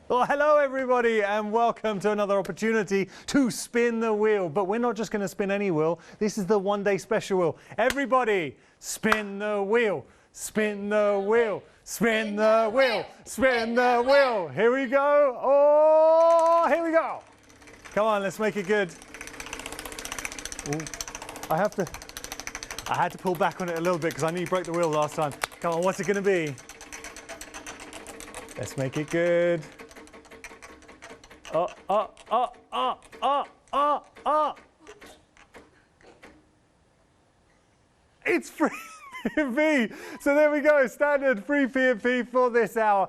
Well, hello everybody and welcome to another opportunity to spin the wheel. But we're not just going to spin any wheel. This is the one-day special wheel. Everybody, spin the wheel, spin the wheel, spin the wheel, spin the wheel. Here we go. Oh, here we go. Come on, let's make it good. Ooh, I had to pull back on it a little bit because I knew you broke the wheel last time. Come on, what's it going to be? Let's make it good. It's free P&P. So there we go, standard free P&P for this hour.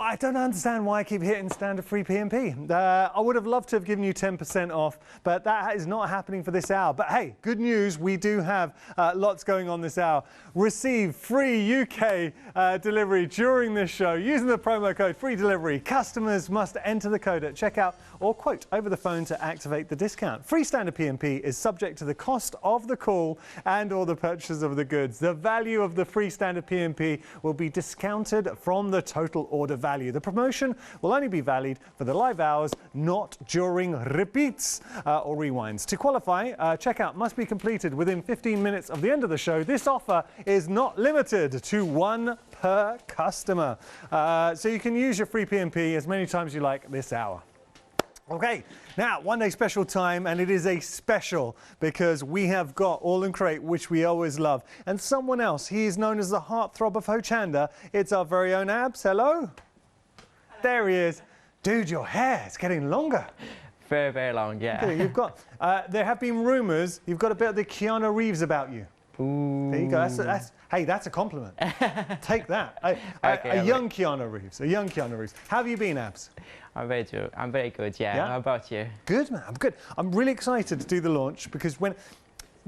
I don't understand why I keep hitting standard free P&P. I would have loved to have given you 10% off, but that is not happening for this hour. But hey, good news, we do have lots going on this hour. Receive free UK delivery during this show using the promo code free delivery. Customers must enter the code at checkout or quote over the phone to activate the discount. Free standard P&P is subject to the cost of the call and or the purchase of the goods. The value of the free standard P&P will be discounted from the total order value. The promotion will only be valid for the live hours, not during repeats or rewinds. To qualify, checkout must be completed within 15 minutes of the end of the show. This offer is not limited to one per customer. So you can use your free P&P as many times as you like this hour. Okay, now one day special time, and it is a special because we have got All and Create, which we always love, and someone else. He is known as the heartthrob of Hochanda. It's our very own Abs. Hello. There he is. Dude, your hair is getting longer. Very, very long, yeah. Okay, you've got. There have been rumours you've got a bit of the Keanu Reeves about you. Ooh. There you go. Hey, that's a compliment. Take that. A young Keanu Reeves. A young Keanu Reeves. How have you been, Abs? I'm very good, yeah. How about you? Good, man. I'm good. I'm really excited to do the launch because do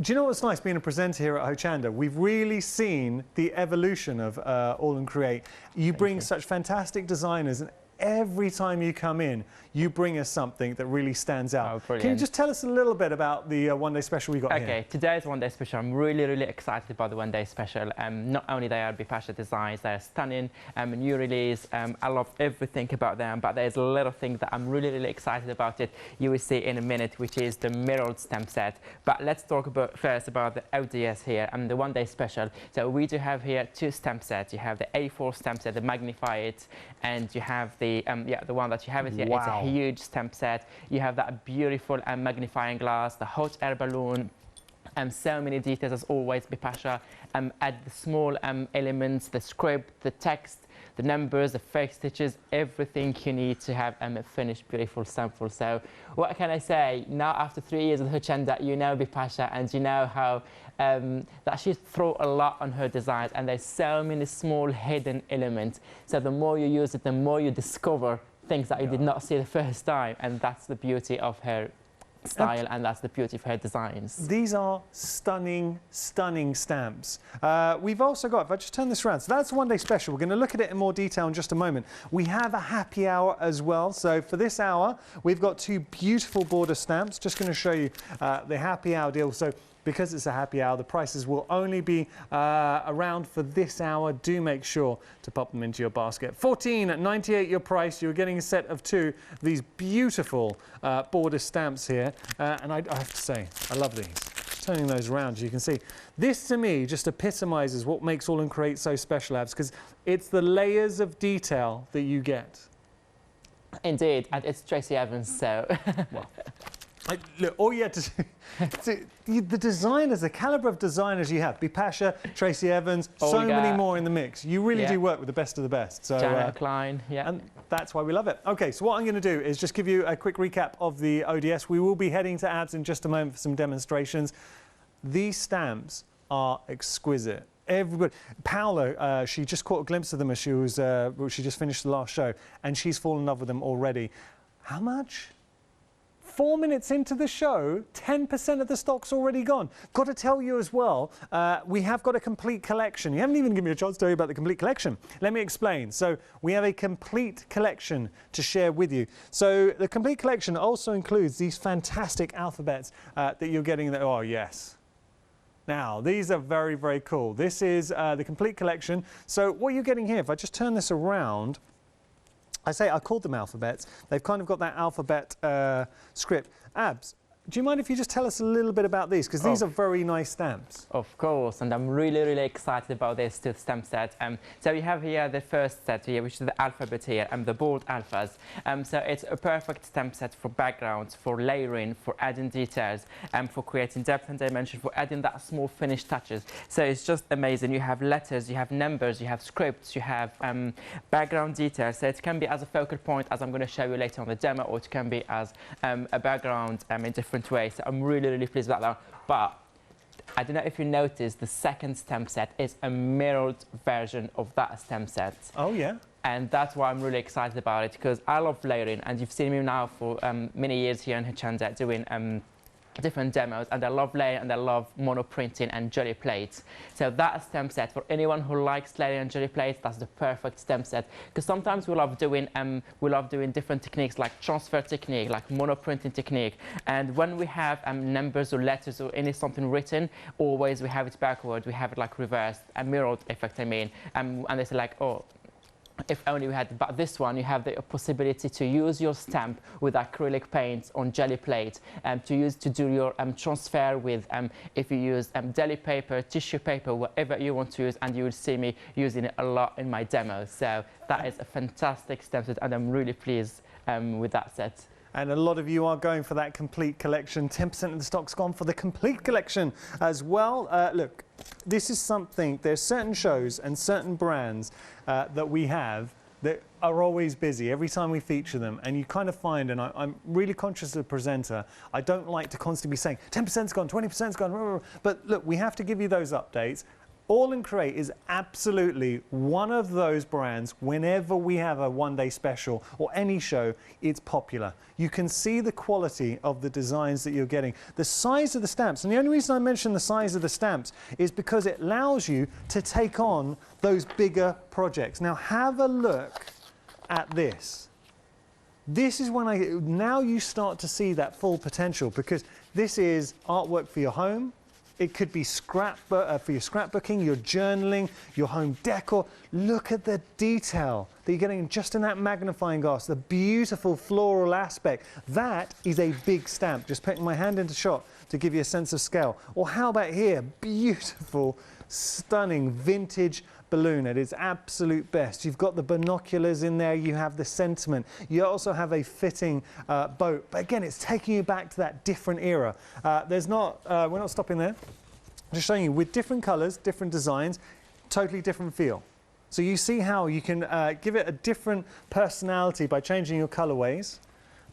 you know what's nice being a presenter here at Hochanda? We've really seen the evolution of All and Create. You bring such fantastic designers, and every time you come in, you bring us something that really stands out. Oh, can you just tell us a little bit about the one-day special we got here? Okay, today's one-day special. I'm really, really excited about the one-day special. Not only they are Bipasha designs, they are stunning, new release. I love everything about them, but there's a little thing that I'm really, really excited about it. You will see in a minute, which is the mirrored stamp set. But let's talk first about the ODS here and the one-day special. So we do have here two stamp sets. You have the A4 stamp set, the magnify it, and you have the one that you have it here. Wow. It's a huge stamp set. You have that beautiful magnifying glass, the hot air balloon, so many details as always. Bipasha add the small elements, the script, the text, the numbers, the fake stitches, everything you need to have a finished beautiful sample. So what can I say? Now after 3 years with Hochanda, you know Bipasha, and you know how that she throws a lot on her designs, and there's so many small hidden elements. So the more you use it, the more you discover things that you did not see the first time, and that's the beauty of her style, and that's the beauty of her designs. These are stunning, stunning stamps. We've also got, if I just turn this around, so that's one day special. We're going to look at it in more detail in just a moment. We have a happy hour as well. So for this hour, we've got two beautiful border stamps. Just going to show you the happy hour deal. So because it's a happy hour, the prices will only be around for this hour. Do make sure to pop them into your basket. $14.98 your price. You're getting a set of two of these beautiful border stamps here. And I have to say, I love these. Turning those around, as you can see. This, to me, just epitomizes what makes All and Create so special, Abs, because it's the layers of detail that you get. Indeed, and it's Tracy Evans, so... Well. Look, all you had to do, the designers, the caliber of designers you have, Bipasha, Tracy Evans, so many more in the mix. You really do work with the best of the best. So, Janet Klein, and that's why we love it. Okay, so what I'm going to do is just give you a quick recap of the ODS. We will be heading to Abs in just a moment for some demonstrations. These stamps are exquisite. Everybody, Paola, she just caught a glimpse of them as she just finished the last show, and she's fallen in love with them already. How much? 4 minutes into the show, 10% of the stock's already gone. Got to tell you as well, we have got a complete collection. You haven't even given me a chance to tell you about the complete collection. Let me explain. So we have a complete collection to share with you. So the complete collection also includes these fantastic alphabets that you're getting there. Oh, yes. Now, these are very, very cool. This is the complete collection. So what you're getting here, if I just turn this around, I called them alphabets. They've kind of got that alphabet script. Abs, do you mind if you just tell us a little bit about these? Because these are very nice stamps. Of course, and I'm really, really excited about this two stamp set. So we have here the first set here, which is the alphabet here, and the bold alphas. So it's a perfect stamp set for backgrounds, for layering, for adding details, and for creating depth and dimension, for adding that small finished touches. So it's just amazing. You have letters, you have numbers, you have scripts, you have background details. So it can be as a focal point, as I'm going to show you later on the demo, or it can be as a background in different ways. So I'm really, really pleased about that. But I don't know if you noticed, the second stamp set is a mirrored version of that stamp set. Oh, yeah. And that's why I'm really excited about it, because I love layering, and you've seen me now for many years here in Hochanda doing different demos, and I love layering and I love mono printing and jelly plates. So that stamp set, for anyone who likes layering and jelly plates, that's the perfect stamp set. Because sometimes we love doing different techniques, like transfer technique, like mono printing technique. And when we have numbers or letters or something written, always we have it backward, we have it like reversed, a mirrored effect, I mean. And they say like, oh, if only we had, but this one, you have the possibility to use your stamp with acrylic paint on jelly plate, to do your transfer with, if you use deli paper, tissue paper, whatever you want to use, and you will see me using it a lot in my demos. So that is a fantastic stamp set, and I'm really pleased with that set. And a lot of you are going for that complete collection. 10% of the stock's gone for the complete collection as well. Look, this is something, there's certain shows and certain brands that we have that are always busy every time we feature them, and you kind of find, and I'm really conscious as a presenter, I don't like to constantly be saying 10%'s gone, 20%'s gone, but look, we have to give you those updates. All and Create is absolutely one of those brands. Whenever we have a one-day special or any show, it's popular. You can see the quality of the designs that you're getting. The size of the stamps, and the only reason I mention the size of the stamps is because it allows you to take on those bigger projects. Now have a look at this. This is when now you start to see that full potential, because this is artwork for your home. It could be for your scrapbooking, your journaling, your home decor. Look at the detail that you're getting just in that magnifying glass, the beautiful floral aspect. That is a big stamp. Just putting my hand into shot to give you a sense of scale. Or how about here? Beautiful, stunning vintage balloon at its absolute best. You've got the binoculars in there, you have the sentiment, you also have a fitting boat, but again, it's taking you back to that different era. We're not stopping there, just showing you with different colors, different designs, totally different feel. So you see how you can give it a different personality by changing your colorways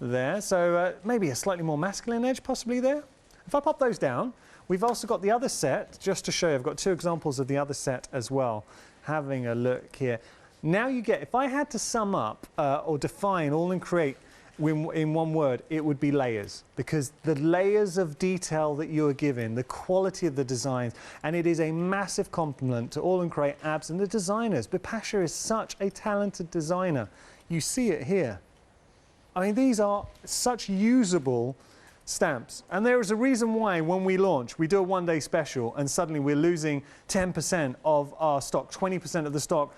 there. So maybe a slightly more masculine edge possibly there. If I pop those down, we've also got the other set, just to show you, I've got two examples of the other set as well. Having a look here. Now you get, if I had to sum up or define All and Create in one word, it would be layers. Because the layers of detail that you are given, the quality of the designs, and it is a massive compliment to All and Create, Abs, and the designers. Bipasha is such a talented designer. You see it here. I mean, these are such usable stamps, and there is a reason why when we launch we do a one-day special and suddenly we're losing 10% of our stock, 20% of the stock,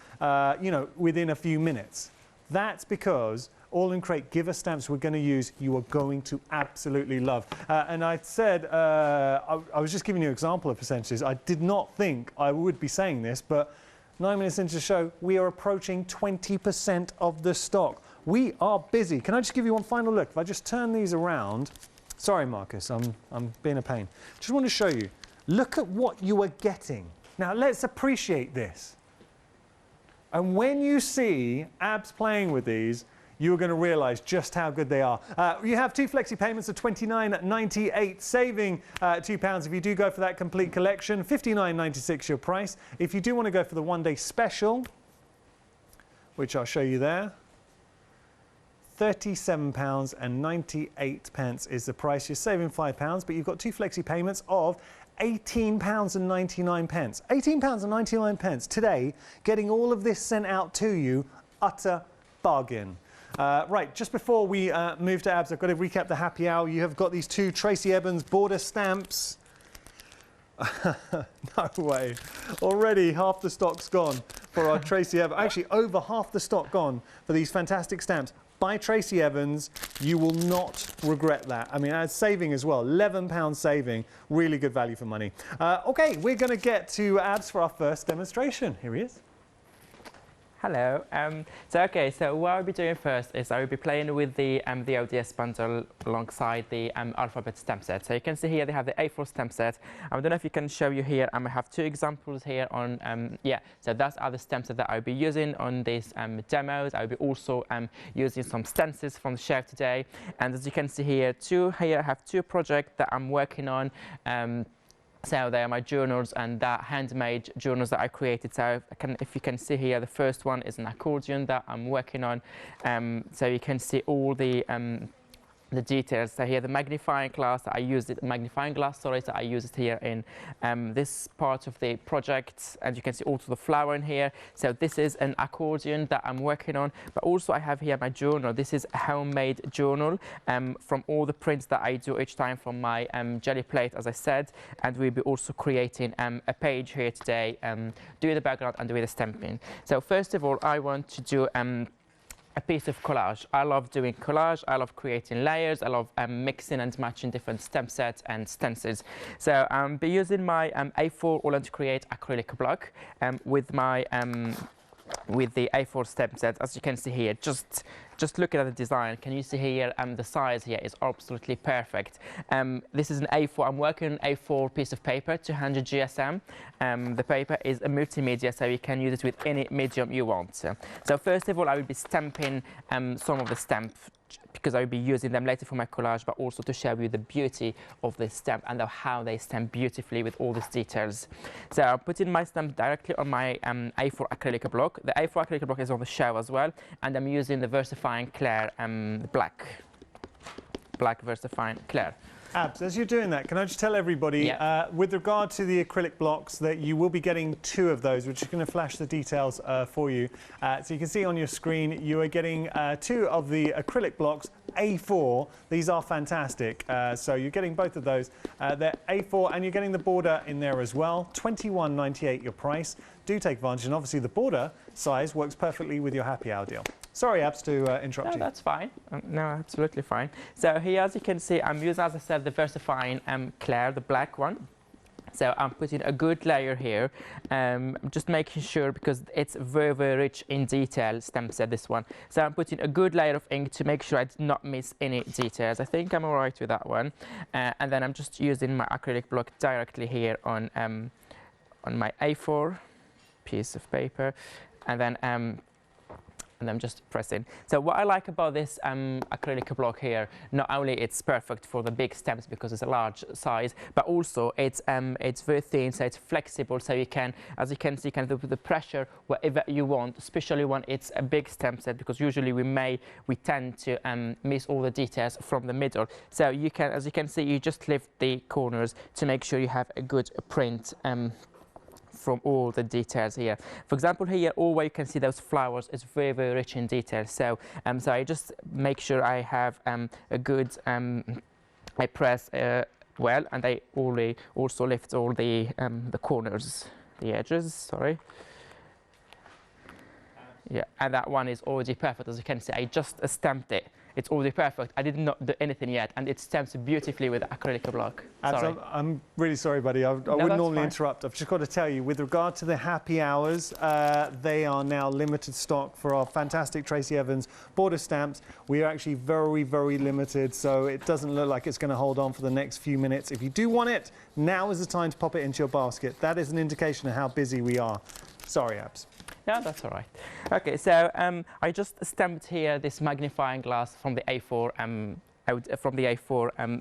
you know, within a few minutes. That's because All and Create give us stamps we're going to use, you are going to absolutely love. And I said, I was just giving you an example of percentages. I did not think I would be saying this, but 9 minutes into the show, we are approaching 20% of the stock. We are busy. Can I just give you one final look? If I just turn these around. Sorry, Marcus, I'm being a pain. Just want to show you. Look at what you are getting. Now, let's appreciate this. And when you see Abs playing with these, you're going to realize just how good they are. You have two flexi payments of £29.98, saving £2 if you do go for that complete collection. £59.96 your price. If you do want to go for the one-day special, which I'll show you there, £37.98 is the price. You're saving £5, but you've got two flexi payments of £18.99. £18.99 today, getting all of this sent out to you, utter bargain. Right, just before we move to Abs, I've got to recap the happy hour. You have got these two Tracy Evans border stamps. No way. Already half the stock's gone for our Tracy Evans. Actually, over half the stock gone for these fantastic stamps by Tracy Evans. You will not regret that. I mean, it's saving as well. £11 saving. Really good value for money. OK, we're going to get to Abs for our first demonstration. Here he is. Hello. So what I'll be doing first is I will be playing with the ODS bundle alongside the alphabet stamp set. So you can see here they have the A4 stamp set. I don't know if you can show you here. I have two examples here on, so that's other stamp set that I'll be using on these demos. I'll be also using some stencils from the shelf today. And as you can see here, I have two projects that I'm working on. So they are my journals and that handmade journals that I created. So if you can see here, the first one is an accordion that I'm working on. So you can see all the details. So here the magnifying glass that I used it, that I used it here in this part of the project, and you can see also the flower in here. So this is an accordion that I'm working on, but also I have here my journal. This is a homemade journal from all the prints that I do each time from my jelly plate, as I said, and we'll be also creating a page here today, doing the background and doing the stamping. So first of all, I want to do a piece of collage. I love doing collage. I love creating layers. I love mixing and matching different stamp sets and stencils. So I'll be using my A4 All to Create acrylic block with my with the A4 stamp set. As you can see here, just looking at the design, can you see here the size here is absolutely perfect. This is an A4, I'm working on A4 piece of paper, 200 GSM. The paper is a multimedia, so you can use it with any medium you want. So first of all, I will be stamping some of the stamp, because I will be using them later for my collage, but also to show you the beauty of this stamp and how they stamp beautifully with all these details. So I'm putting my stamp directly on my A4 acrylic block. The A4 acrylic block is on the shelf as well, and I'm using the VersaFine Clair black VersaFine Clair. Abs, as you're doing that, can I just tell everybody, with regard to the acrylic blocks, that you will be getting 2 of those, which is going to flash the details for you. So you can see on your screen, you are getting 2 of the acrylic blocks, A4. These are fantastic. So you're getting both of those. They're A4, and you're getting the border in there as well. £21.98 your price. Do take advantage, and obviously the border size works perfectly with your happy hour deal. Sorry, Abs, to interrupt you. No, that's fine. No, absolutely fine. So here, as you can see, I'm using, as I said, the VersaFine Clair, the black one. So I'm putting a good layer here, just making sure, because it's very, very rich in detail, stamp set, this one. So I'm putting a good layer of ink to make sure I did not miss any details. I think I'm all right with that one. And then I'm just using my acrylic block directly here on my A4 piece of paper, and then I'm just pressing. So what I like about this acrylic block here, not only it's perfect for the big stamps because it's a large size, but also it's very thin, so it's flexible, so you can, as you can see, kind of the pressure wherever you want, especially when it's a big stamp set, because usually we tend to miss all the details from the middle. So you can, as you can see, you just lift the corners to make sure you have a good print from all the details here. For example, here, all you can see those flowers is very, very rich in detail. So, so I just make sure I have a good, I press well, and I also lift all the corners, the edges, sorry. Yeah, and that one is already perfect. As you can see, I just stamped it. It's already perfect. I did not do anything yet, and it stamps beautifully with the acrylic block. Sorry. I'm really sorry, buddy. I wouldn't normally interrupt. I've just got to tell you, with regard to the happy hours, they are now limited stock for our fantastic Tracy Evans border stamps. We are actually very, very limited, so it doesn't look like it's going to hold on for the next few minutes. If you do want it, now is the time to pop it into your basket. That is an indication of how busy we are. Sorry, Abs. Yeah, that's all right. Okay, so I just stamped here this magnifying glass from the A4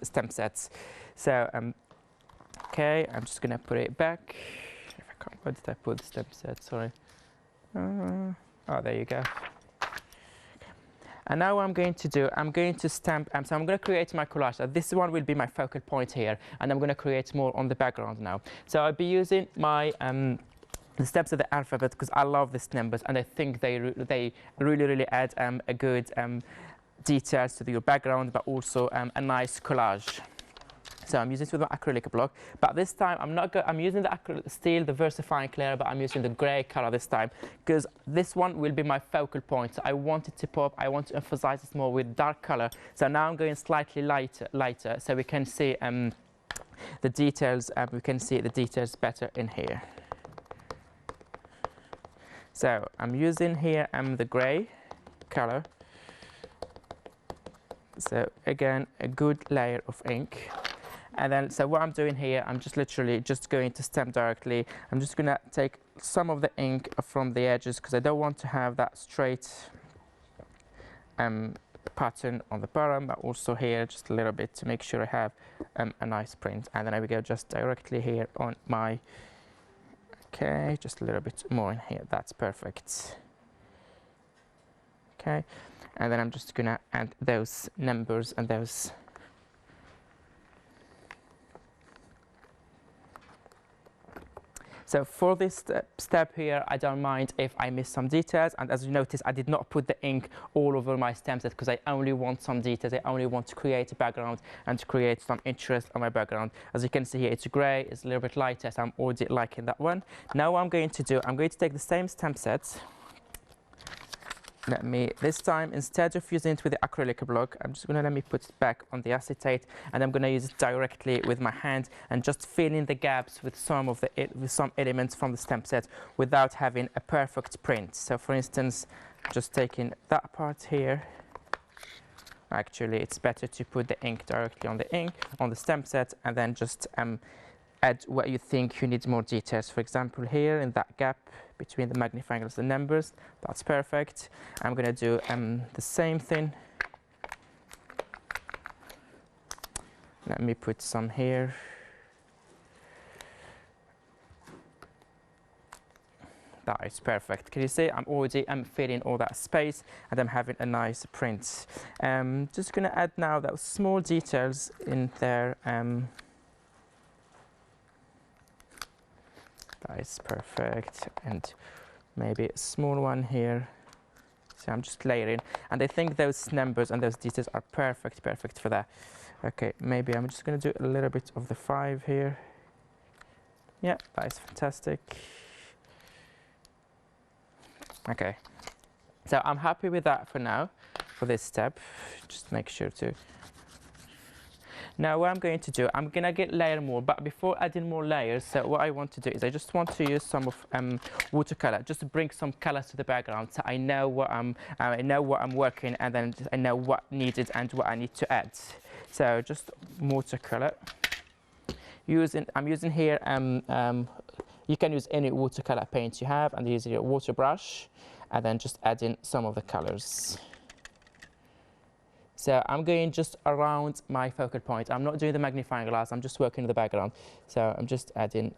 stamp sets. So okay, I'm just gonna put it back. If I can't, where did I put the stamp set? Sorry. Oh, there you go. And now what I'm going to do, I'm going to stamp, so I'm going to create my collage. So this one will be my focal point here, and I'm going to create more on the background now. So I'll be using my the steps of the alphabet, because I love these numbers, and I think they really, really add a good details to your background, but also a nice collage. So I'm using it with my acrylic block, but this time I'm using the still the versifying clear, but I'm using the grey color this time because this one will be my focal point. So I want it to pop. I want to emphasize it more with dark color. So now I'm going slightly lighter, so we can see the details. We can see the details better in here. So I'm using here the grey color. So again, a good layer of ink. And then, so what I'm doing here, I'm just literally just going to stamp directly. I'm just gonna take some of the ink from the edges because I don't want to have that straight pattern on the bottom, but also here just a little bit to make sure I have a nice print. And then I will go just directly here on my, okay, just a little bit more in here. That's perfect. Okay, and then I'm just gonna add those numbers and those. So for this step here, I don't mind if I miss some details. And as you notice, I did not put the ink all over my stamp set because I only want some details. I only want to create a background and to create some interest on my background. As you can see here, it's grey, it's a little bit lighter, so I'm already liking that one. Now what I'm going to do, I'm going to take the same stamp set. This time, instead of using it with the acrylic block, I'm just going to put it back on the acetate, and I'm going to use it directly with my hand and just fill in the gaps with some elements from the stamp set without having a perfect print. So for instance, just taking that part here. Actually, it's better to put the ink directly on the stamp set, and then just add what you think you need more details. For example, here in that gap between the magnifying glass and the numbers, that's perfect. I'm going to do the same thing. Let me put some here. That is perfect. Can you see I'm already filling all that space and I'm having a nice print. Just going to add now those small details in there. That is perfect, and maybe a small one here. So I'm just layering, and I think those numbers and those details are perfect for that. Okay, maybe I'm just going to do a little bit of the 5 here. Yeah, that is fantastic. Okay, so I'm happy with that for now, for this step. Just make sure to. Now what I'm going to do, I'm going to get layer more, but before adding more layers, so what I want to do is I just want to use some of watercolor, just to bring some colors to the background, so I know what I'm working, and then I know what needed and what I need to add. So just watercolor. I'm using here. You can use any watercolor paint you have, and using your water brush, and then just add in some of the colors. So I'm going just around my focal point. I'm not doing the magnifying glass, I'm just working in the background. So I'm just adding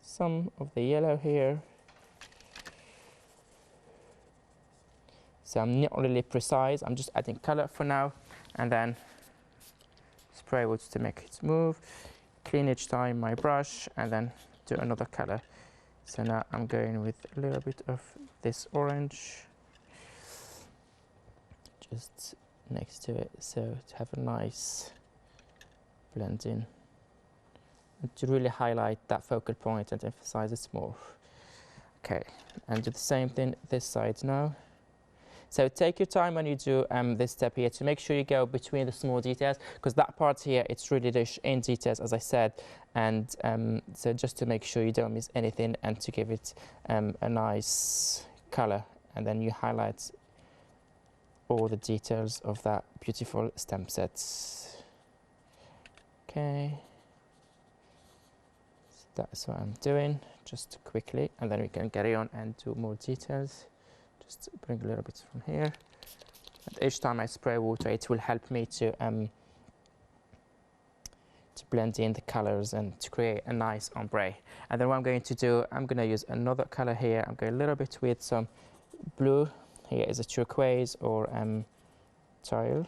some of the yellow here. So I'm not really precise, I'm just adding color for now, and then spray wood to make it move. Clean each time my brush, and then do another color. So now I'm going with a little bit of this orange. Just next to it, so to have a nice blend in and to really highlight that focal point and emphasize it more. Okay, and do the same thing this side now. So take your time when you do this step here to make sure you go between the small details, because that part here, it's really rich in details, as I said, and so just to make sure you don't miss anything and to give it a nice color, and then you highlight all the details of that beautiful stamp set. Okay, so that's what I'm doing, just quickly, and then we can carry on and do more details. Just bring a little bit from here. And each time I spray water, it will help me to blend in the colors and to create a nice ombre. And then what I'm going to do, I'm going to use another color here. I'm going a little bit with some blue. Here is a turquoise or tile.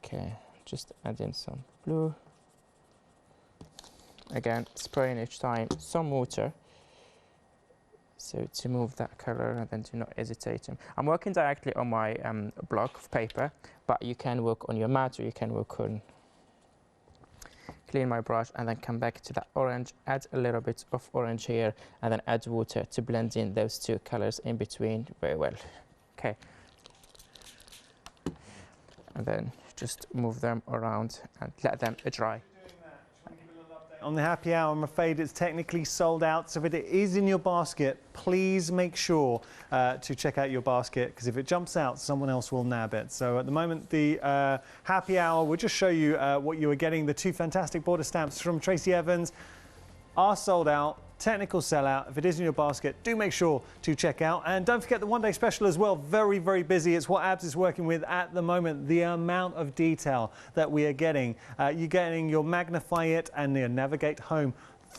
Okay, just add in some blue. Again, spraying each time some water. So to move that color, and then do not hesitate. I'm working directly on my block of paper, but you can work on your mat, or you can work on. Clean my brush and then come back to that orange, add a little bit of orange here, and then add water to blend in those two colors in between very well. Okay. And then just move them around and let them dry. On the happy hour, I'm afraid it's technically sold out. So if it is in your basket, please make sure to check out your basket, because if it jumps out, someone else will nab it. So at the moment, the happy hour will just show you what you are getting. The two fantastic border stamps from Tracy Evans are sold out. Technical sellout. If it is in your basket, do make sure to check out. And don't forget the one-day special as well. Very, very busy. It's what Abs is working with at the moment. The amount of detail that we are getting. You're getting your Magnify It and your Navigate Home.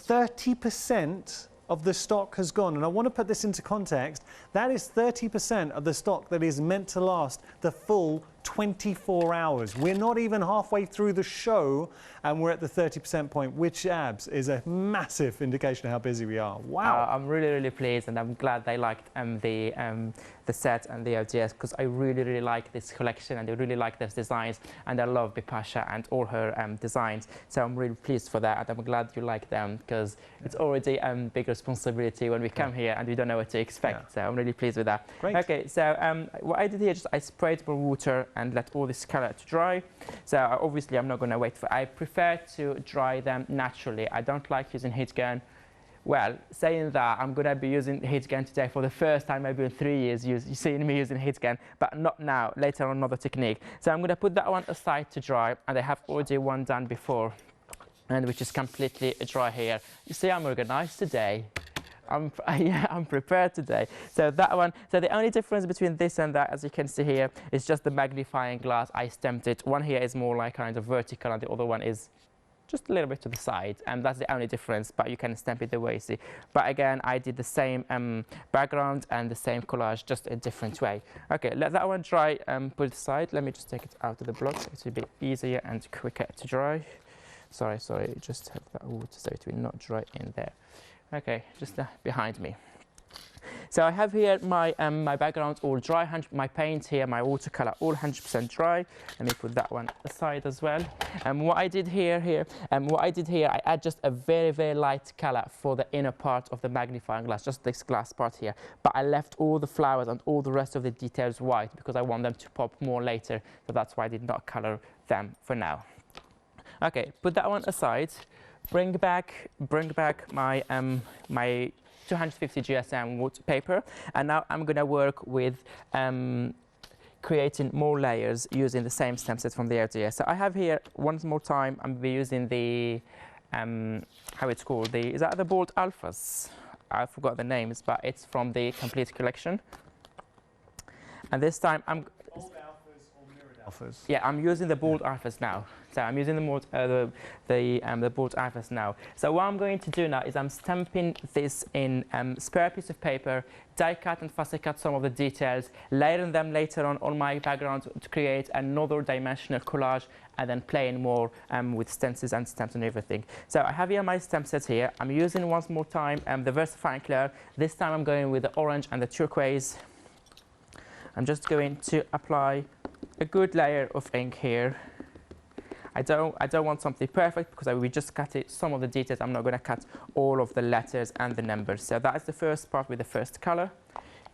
30% of the stock has gone. And I want to put this into context. That is 30% of the stock that is meant to last the full 24 hours. We're not even halfway through the show and we're at the 30% point, which, Abs, is a massive indication of how busy we are. Wow. I'm really, really pleased, and I'm glad they liked the set and the ideas, because I really, really like this collection, and I really like those designs, and I love Bipasha and all her designs. So I'm really pleased for that, and I'm glad you like them, because it's already a big responsibility when we come here and we don't know what to expect. So I'm really pleased with that. Great. Okay, so what I did here, just I sprayed more water and let all this color to dry. So obviously I'm not going to wait for. I prefer to dry them naturally. I don't like using heat gun. Well, saying that, I'm going to be using heat gun today for the first time maybe in 3 years. You've seen me using heat gun, but not now. Later on, another technique. So I'm going to put that one aside to dry, and I have already one done before, and which is completely dry here. You see, I'm organized today. I'm prepared today. So that one, so the only difference between this and that, as you can see here, is just the magnifying glass. I stamped it. One here is more like kind of vertical, and the other one is just a little bit to the side, and that's the only difference, but you can stamp it the way you see. But again, I did the same background and the same collage, just a different way. Okay, let that one dry, put it aside. Let me just take it out of the block so it will be easier and quicker to dry. Sorry, just have that water so it will not dry in there. Okay, just behind me. So I have here my my background all dry, my paint here, my watercolor all 100% dry. Let me put that one aside as well. And what I did here, I add just a very, very light color for the inner part of the magnifying glass, just this glass part here. But I left all the flowers and all the rest of the details white, because I want them to pop more later. So that's why I did not color them for now. Okay, put that one aside. Bring back my my 250 GSM wood paper, and now I'm going to work with creating more layers using the same stamp set from the RDS. So I have here, once more time, I'm going to be using the how it's called, is that the Bold Alphas? I forgot the names, but it's from the complete collection. And this time I'm Bold Alphas or mirrored Alphas? Yeah, I'm using the Bold Alphas now. So I'm using the Bold Alphas now. So what I'm going to do now is I'm stamping this in spare piece of paper, die cut and fussy cut some of the details, layering them later on my background to create another dimensional collage, and then playing more with stencils and stamps and everything. So I have here my stamp set here. I'm using once more time the Versafine Clair. This time I'm going with the orange and the turquoise. I'm just going to apply a good layer of ink here. I don't want something perfect, because I will just cut it, some of the details. I'm not going to cut all of the letters and the numbers. So that is the first part with the first color.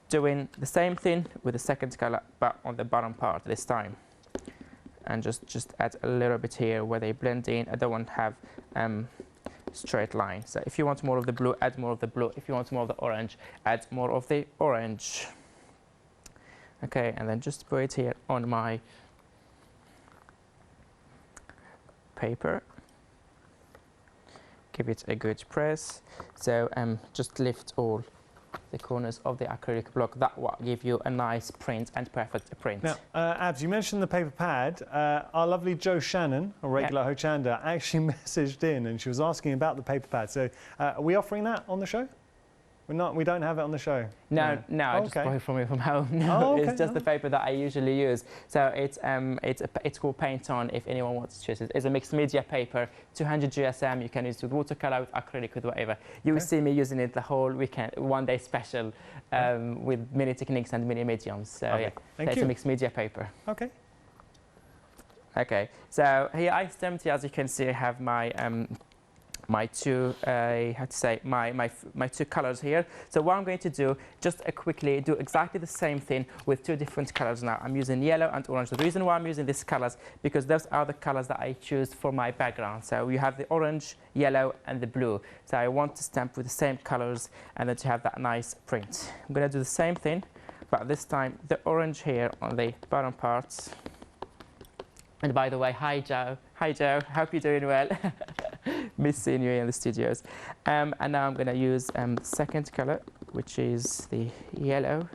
Doing the same thing with the second color, but on the bottom part this time. And just add a little bit here where they blend in. I don't want to have straight line. So if you want more of the blue, add more of the blue. If you want more of the orange, add more of the orange. Okay, and then just put it here on my paper. Give it a good press. So just lift all the corners of the acrylic block. That will give you a nice print and perfect print. Now, Abs, you mentioned the paper pad. Our lovely Jo Shannon, a regular Hochanda, actually messaged in, and she was asking about the paper pad. So are we offering that on the show? We don't have it on the show. No, I just bought it from home. No, okay. it's just the paper that I usually use. So it's called Paint On. If anyone wants to choose it, it's a mixed media paper, 200 GSM. You can use it with watercolor, with acrylic, with whatever. You will see me using it the whole weekend, one day special, with many techniques and many mediums. So yeah, it's a mixed media paper. Okay. Okay. So here I stamped. As you can see, I have my my two my two colors here. So what I'm going to do, just quickly do exactly the same thing with two different colors now. I'm using yellow and orange. The reason why I'm using these colors, because those are the colors that I choose for my background. So you have the orange, yellow and the blue. So I want to stamp with the same colors and then to have that nice print. I'm going to do the same thing, but this time the orange here on the bottom parts. And by the way, hi Joe. Hi Joe, hope you're doing well. Miss seeing you in the studios. And now I'm going to use the second color, which is the yellow.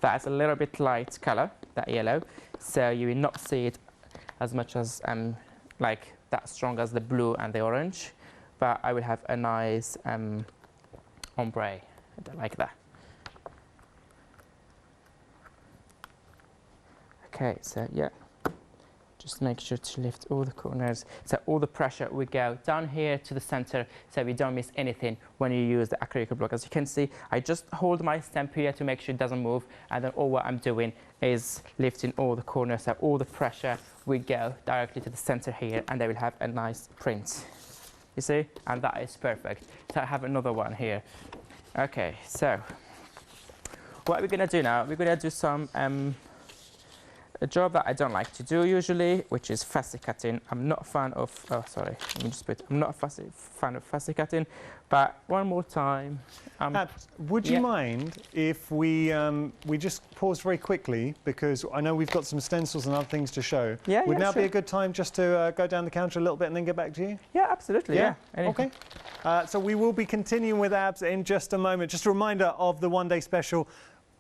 That's a little bit light color, that yellow. So you will not see it as much as like that strong as the blue and the orange. But I will have a nice ombre like that. Okay, so yeah. Just make sure to lift all the corners, so all the pressure will go down here to the center, so we don't miss anything when you use the acrylic block. As you can see, I just hold my stamp here to make sure it doesn't move, and then all what I'm doing is lifting all the corners, so all the pressure will go directly to the center here, and they will have a nice print. You see? And that is perfect. So I have another one here. Okay, so what we're gonna do now, we're gonna do some a job that I don't like to do usually, which is fussy cutting. I'm not a fan of, I'm not a fan of fussy cutting, but one more time. Would you mind if we just pause very quickly, because I know we've got some stencils and other things to show. Would now be a good time just to go down the counter a little bit and then get back to you? Yeah, absolutely, yeah. Okay. So we will be continuing with abs in just a moment. Just a reminder of the one-day special.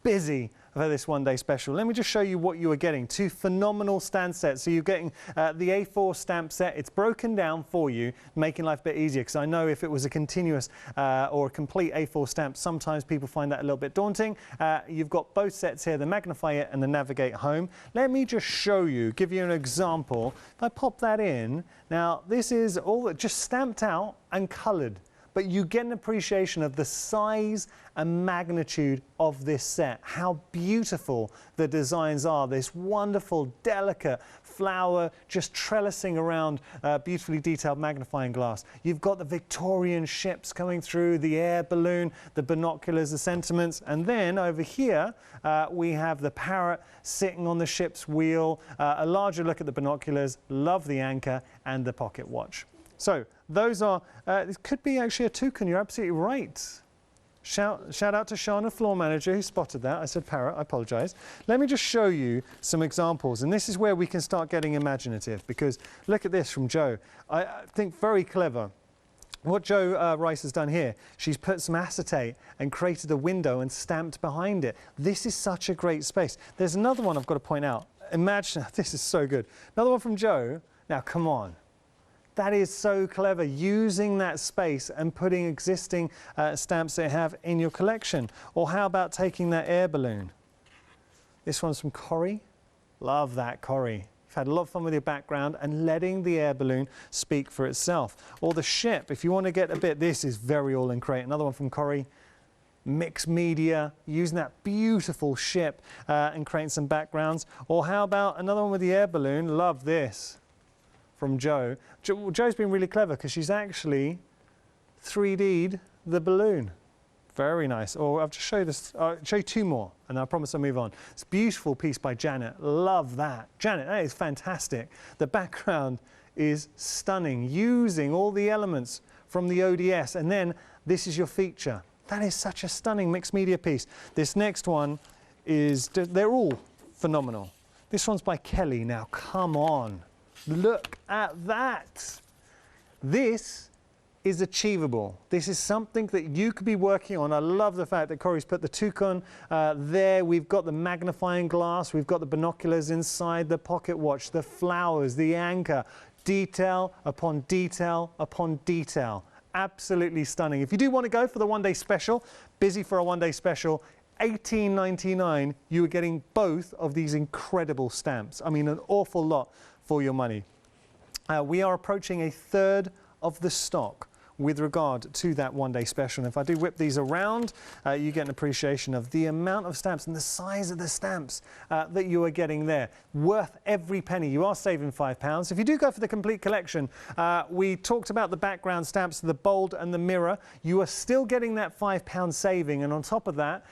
Busy for this one-day special. Let me just show you what you are getting. Two phenomenal stand sets. So you're getting the A4 stamp set. It's broken down for you, making life a bit easier, because I know if it was a continuous or a complete A4 stamp, sometimes people find that a little bit daunting. You've got both sets here, the Magnify It and the Navigate Home. Let me just show you, give you an example. If I pop that in, now this is all just stamped out and coloured, but you get an appreciation of the size and magnitude of this set, how beautiful the designs are. This wonderful, delicate flower just trellising around beautifully detailed magnifying glass. You've got the Victorian ships coming through, the air balloon, the binoculars, the sentiments, and then over here we have the parrot sitting on the ship's wheel, a larger look at the binoculars, love the anchor, and the pocket watch. So those are, this could be actually a toucan, you're absolutely right. Shout out to Shana, floor manager, who spotted that. I said parrot, I apologise. Let me just show you some examples, and this is where we can start getting imaginative, because look at this from Jo. I think very clever. What Jo Rice has done here, she's put some acetate and created a window and stamped behind it. This is such a great space. There's another one I've got to point out. Imagine, this is so good. Another one from Jo. Now, come on. That is so clever, using that space and putting existing stamps that you have in your collection. Or how about taking that air balloon? This one's from Corrie. Love that, Corrie. You've had a lot of fun with your background and letting the air balloon speak for itself. Or the ship, if you want to get a bit, this is very all in crate. Another one from Corrie. Mixed media, using that beautiful ship and creating some backgrounds. Or how about another one with the air balloon? Love this. From Jo. Jo's been really clever because she's actually 3D'd the balloon. Very nice. Or I'll just show you this. I'll show you two more, and I promise I'll move on. It's a beautiful piece by Janet. Love that. Janet, that is fantastic. The background is stunning, using all the elements from the ODS, and then this is your feature. That is such a stunning mixed media piece. This next one is, they're all phenomenal. This one's by Kelly. Now, come on. Look at that. This is achievable. This is something that you could be working on. I love the fact that Corrie's put the toucan there. We've got the magnifying glass. We've got the binoculars inside, the pocket watch, the flowers, the anchor, detail upon detail upon detail. absolutely stunning. If you do want to go for the one-day special, busy for a one-day special, $18.99, you are getting both of these incredible stamps. I mean, an awful lot for your money. We are approaching a third of the stock with regard to that one-day special. And if I do whip these around, you get an appreciation of the amount of stamps and the size of the stamps that you are getting there. Worth every penny. You are saving £5. If you do go for the complete collection, we talked about the background stamps, the bold and the mirror. You are still getting that £5 saving, and on top of that,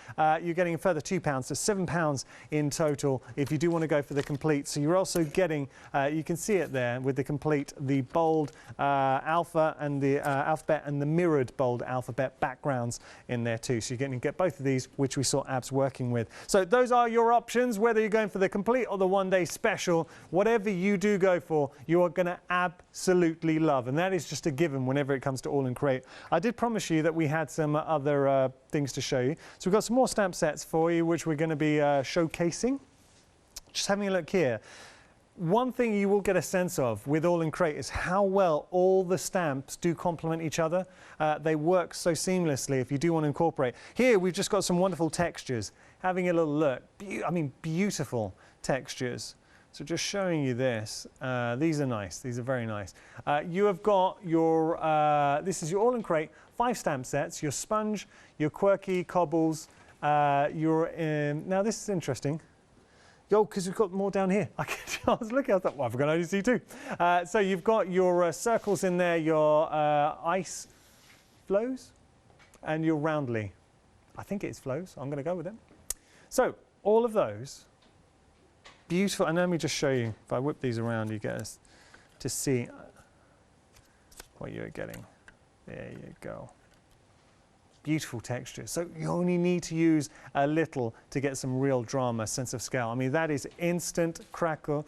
you're getting a further £2, so £7 in total if you do want to go for the complete. So you're also getting, you can see it there with the complete, the bold alpha and the alphabet and the mirrored bold alphabet backgrounds in there too. So you're going to get both of these, which we saw Abs working with. So those are your options, whether you're going for the complete or the one-day special. Whatever you do go for, you are going to absolutely love. And that is just a given whenever it comes to All in Crate. I did promise you that we had some other things to show you. So we've got some more stamp sets for you, which we're going to be showcasing. Just having a look here. One thing you will get a sense of with All in Crate is how well all the stamps do complement each other. They work so seamlessly if you do want to incorporate. Here we've just got some wonderful textures. Having a little look, I mean beautiful textures. So just showing you this. These are nice, these are very nice. You have got your, this is your All in Crate 5 stamp sets, your sponge, your quirky cobbles, now this is interesting. Oh, because we've got more down here. I was looking, I thought, well, I can only see 2. So you've got your circles in there, your ice flows, and your roundly. I think it's flows. I'm going to go with it. So all of those, beautiful. And let me just show you. If I whip these around, you get to see what you're getting. There you go. Beautiful texture. So you only need to use a little to get some real drama, sense of scale. I mean, that is instant crackle.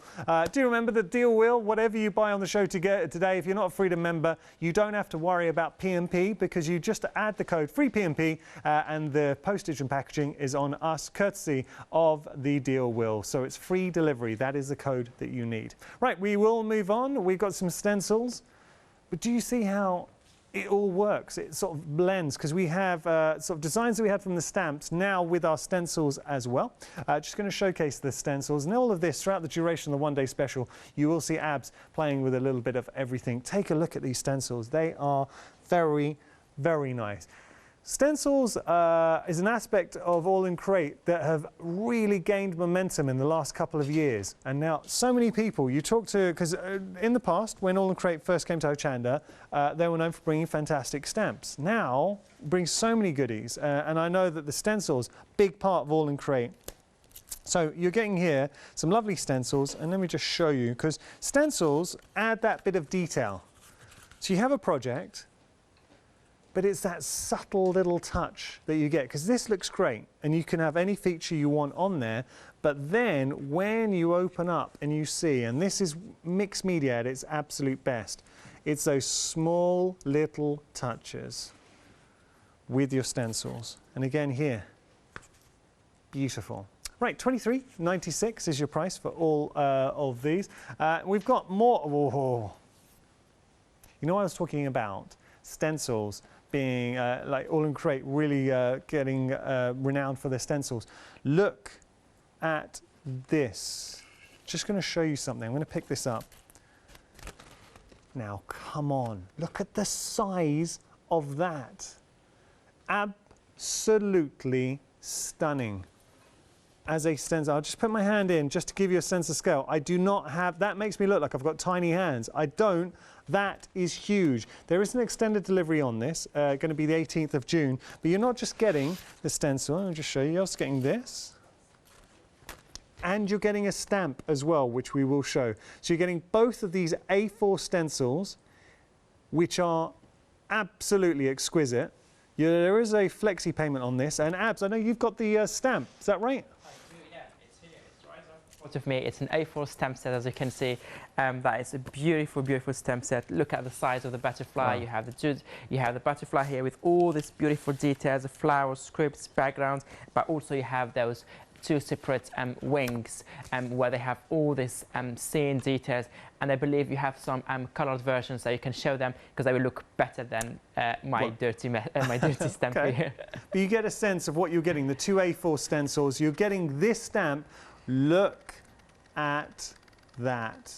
Do remember the deal wheel? Whatever you buy on the show today, if you're not a Freedom member, you don't have to worry about P&P because you just add the code free P&P and the postage and packaging is on us, courtesy of the deal wheel. So it's free delivery. That is the code that you need. Right, we will move on. We've got some stencils. But do you see how it all works? It sort of blends because we have sort of designs that we had from the stamps now with our stencils as well. Just going to showcase the stencils and all of this throughout the duration of the one-day special. You will see Abs playing with a little bit of everything. Take a look at these stencils. They are very, very nice. Stencils is an aspect of All in Crate that have really gained momentum in the last couple of years. And now so many people you talk to, because in the past, when All in Crate first came to Hochanda, they were known for bringing fantastic stamps. Now, bring so many goodies. And I know that the stencils, big part of All in Crate. So you're getting here some lovely stencils. And let me just show you, because stencils add that bit of detail. So you have a project, but it's that subtle little touch that you get, because this looks great and you can have any feature you want on there, but then when you open up and you see, and this is mixed media at its absolute best, it's those small little touches with your stencils. And again here, beautiful. Right, $23.96 is your price for all of these. We've got more. Oh. You know what I was talking about? Stencils being like All in Crate really getting renowned for their stencils. Look at this. Just going to show you something. I'm going to pick this up. Now, come on. Look at the size of that. Absolutely stunning. As a stencil, I'll just put my hand in just to give you a sense of scale. I do not have, that makes me look like I've got tiny hands. I don't. That is huge. There is an extended delivery on this, going to be the 18th of June, but you're not just getting the stencil, I'll just show you, you're also getting this, and you're getting a stamp as well, which we will show. So you're getting both of these A4 stencils, which are absolutely exquisite. There is a flexi payment on this, and Abs, I know you've got the stamp, is that right? Of me, it's an A4 stamp set, as you can see. That is a beautiful, beautiful stamp set. Look at the size of the butterfly. Wow. You have the butterfly here with all these beautiful details, the flowers, scripts, backgrounds, but also you have those two separate wings where they have all these scene details, and I believe you have some colored versions that you can show them because they will look better than my dirty stamp here. But you get a sense of what you're getting. The two A4 stencils, you're getting this stamp. Look at that.